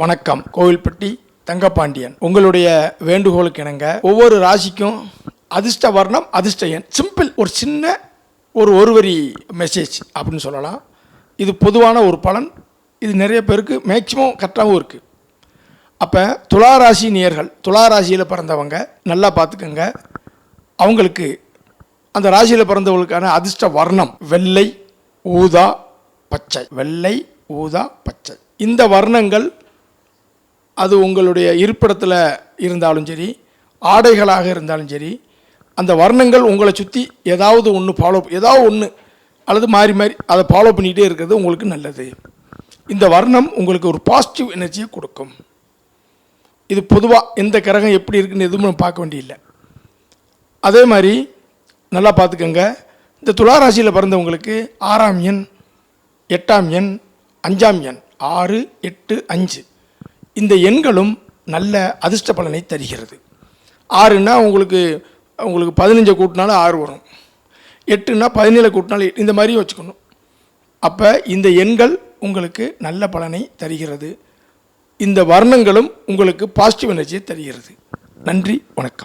வணக்கம். கோவில்பட்டி தங்கபாண்டியன். உங்களுடைய வேண்டுகோளுக்கு இணங்க ஒவ்வொரு ராசிக்கும் அதிர்ஷ்ட வர்ணம், அதிர்ஷ்ட எண், சிம்பிள் ஒரு சின்ன ஒரு வரி மெசேஜ் அப்படின்னு சொல்லலாம். இது பொதுவான ஒரு பலன். இது நிறைய பேருக்கு மேக்சிமம் கரெக்டாகவும் இருக்குது. அப்போ துளாராசி நேயர்கள், துளாராசியில் பிறந்தவங்க நல்லா பார்த்துக்கோங்க. அவங்களுக்கு அந்த ராசியில் பிறந்தவங்களுக்கான அதிர்ஷ்ட வர்ணம் வெள்ளை, ஊதா, பச்சை. வெள்ளை, ஊதா, பச்சை. இந்த வர்ணங்கள் அது உங்களுடைய இருப்பிடத்தில் இருந்தாலும் சரி, ஆடைகளாக இருந்தாலும் சரி, அந்த வர்ணங்கள் உங்களை சுற்றி ஏதாவது ஒன்று அல்லது மாறி அதை ஃபாலோ பண்ணிகிட்டே இருக்கிறது உங்களுக்கு நல்லது. இந்த வர்ணம் உங்களுக்கு ஒரு பாசிட்டிவ் எனர்ஜியை கொடுக்கும். இது பொதுவாக எந்த கிரகம் எப்படி இருக்குன்னு எதுவும் நம்ம பார்க்க வேண்டியதில்லை. அதே மாதிரி நல்லா பார்த்துக்கோங்க. இந்த துளாராசியில் பிறந்தவங்களுக்கு 6ஆம் எண், 8ஆம் எண், 5ஆம் எண், 6, 8, 5 இந்த எண்களும் நல்ல அதிர்ஷ்ட பலனை தருகிறது. 6ன்னா உங்களுக்கு 15 கூட்டினாலும் 6 வரும். 8ன்னா 17 கூட்டினாலும் இந்த மாதிரி வச்சுக்கணும். அப்போ இந்த எண்கள் உங்களுக்கு நல்ல பலனை தருகிறது. இந்த வர்ணங்களும் உங்களுக்கு பாசிட்டிவ் எனர்ஜியை தருகிறது. நன்றி, வணக்கம்.